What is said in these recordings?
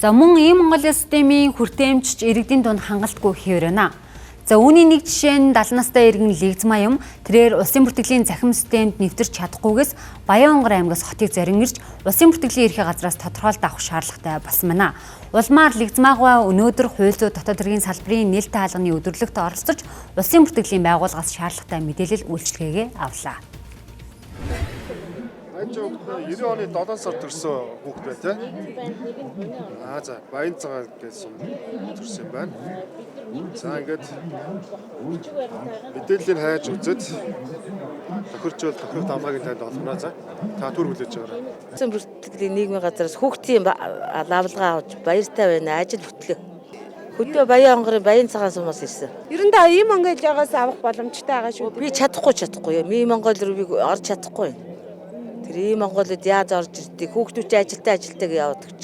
За мөн ийм Монголын системийн хүртээмжч иргэдийн дунд хангалтгүй хэврэнэ. За үүний нэг жишээ нь 70 настай иргэн Лигзмаа юм. Тэрээр улсын бүртгэлийн цахим системд нэвтэрч чадахгүйгээс Баян-Онгор аймгаас хотыг зорингирч улсын бүртгэлийн ерхий газраас тодорхойлт авах шаардлагатай болсон байна. Улмаар Лигзмаагаа өнөөдөр хууль зүйн дотоод хэргийн салбарын нээлттэй хаалганы өдөрлөгт оролцож улсын бүртгэлийн байгууллагаас шаардлагатай мэдээлэл үйлчилгээгээ авлаа. Ажиг 90 оны 7 сард төрсөн хүүхэд бай тээ. За Баян цагаан гэсэн төрсөн юм байна. За ингээд мэдээллийг хайж үзээд тохирчвол тохирох дамгагийн танд олгоно. За та түр хүлээж байгаарай. Улсын бүртгэлийн нийгмийн газраас хүүхдийн лавлгаа авч баяртай байна. Ажил хөтлөө. Хөдөө Баян-Онгорын Баян цагаан сумаас ирсэн. Ерөндөө ийм Монголиогоос авах боломжтой байгаа шүү. Би чадахгүй. Ийм Монгол руу би орж чадахгүй. Тэр ийм Монголд яаж орж ирдэг? Хүүхдүүдийн ажилтайг яваад өгч.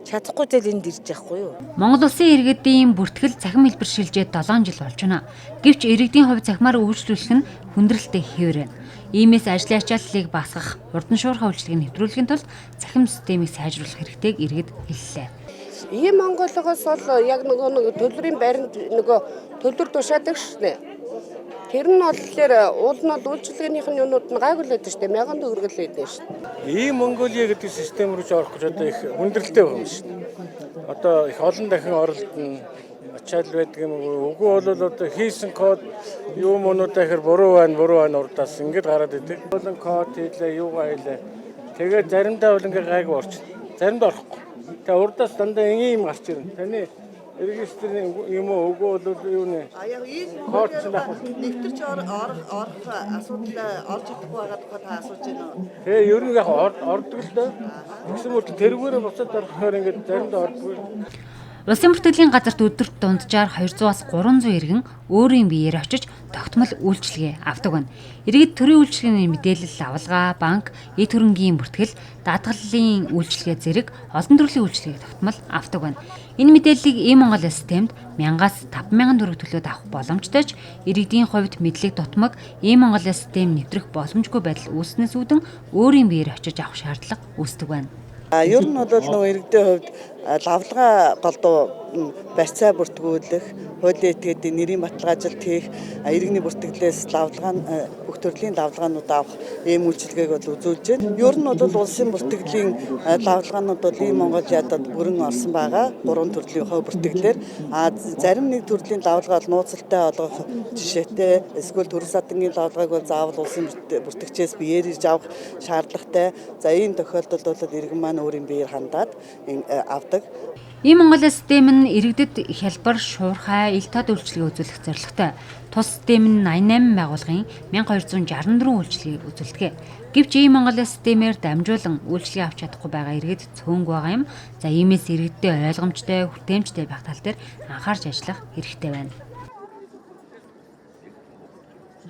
Чадахгүй тэл энд ирж яахгүй юу? Монгол улсын иргэдийн бүртгэл цахим хэлбэр шилжээд 7 жил болж байна. Гэвч иргэдийн хувь цахимаар үйлчлүүлэх нь хүндрэлтэй хэврэнэ. Иймээс ажлын ачааллыг басгах, урдан шуурхай үйлчлэгийг нэвтрүүлэхийн тулд цахим системийг сайжруулах хэрэгтэйг иргэд хэллээ. Ийм Монголоос бол яг нэг төлбөрийн баримт төлбөр тушаадаг шнэ. Тэр нь болохоор уул нь үйлчлэгнийх нь юмнууд нь гайгүй л байдаг шүү дээ. 1000 төгрөгөл байдаг шүү дээ. Ийм Монголиа гэдэг систем рүү ч орох гэж одоо их хүндрэлтэй байгаа юм шүү дээ. Одоо их олон дахин оролдоно. Ачаал байдаг юм уу? Үгүй бол одоо хийсэн код юу мөнүүдээ ихэр буруу байна урдаас ингэж гараад идэг. Болон код хийлээ, юугаа хийлээ. Тэгээд заримдаа бол ингээ гайгүй орчихно. Заримдаа орохгүй. Тэгээ урдаас дандаа ийм гарч ирнэ. Таны регистрийн юм уу үгүй бол юу нэ? Яг ийм нэгтэрч орох асуудал орж идэхгүй байгаа тухай та асууж байна уу? Тэгээ ер нь яг ордог л доо. Тэгсэн мэт тэрүүгээрээ буцаад орохоор ингээд заримдаа ордгүй. Улсын бүртгэлийн газарт өдөрт дунджаар 200-аас 300 иргэн өөрийн биеэр очиж тогтмол үйлчилгээ авдаг байна. Иргэд төрийн үйлчилгээний мэдээлэл авалгаа, банк, эд хөрөнгийн бүртгэл, даатгаллын үйлчилгээ зэрэг олон төрлийн үйлчилгээг тогтмол авдаг байна. Энэ мэдээллийг e-Mongolia системд 1000-аас 5000 төгрөг төлөөд авах боломжтой ч иргэдийн хувьд мэдлэг дутмаг e-Mongolia систем нэвтрэх боломжгүй байдал үүснээс үүдэн өөрийн биеэр очиж авах шаардлага үүсдэг байна. Ер нь бол нөгөө иргэдийн хувьд лавлгаа голдуу барьцаа бүртгүүлэх, хуулийн этгээдийн нэрийн баталгаажилт хийх, иргэний бүртгэлээс бүх төрлийн лавлгаанууд авах ийм үйлчилгээг бол үзүүлж байна. Ер нь бол улсын бүртгэлийн лавлгаанууд бол e-Mongolia-д бүрэн орсон байгаа. 3 төрлийн хувь бүртгэлээр зарим нэг төрлийн лавлгаа нууцтай олгох жишээтэй, эсвэл төрөл садангийн лавлгааг бол заавал улсын бүртгэгчээс биеэр ирж авах шаардлагатай. За ийм тохиолдолд бол иргэн маань өөрийн биеэр хандаад авдаг. e-Mongolia систем нь иргэдэд хялбар, шуурхай, ил тод үйлчилгээ үзүүлэх зорилготой. Тус систем нь 88 байгууллагын 1264 үйлчилгээг үзүүлдэг. Гэвч e-Mongolia системээр дамжуулан үйлчилгээ авч чадахгүй байгаа иргэд цөөнгүй байгаа юм. За иймээс иргэдэд ойлгомжтой, хүртээмжтэй байх тал дээр анхаарч ажиллах хэрэгтэй байна.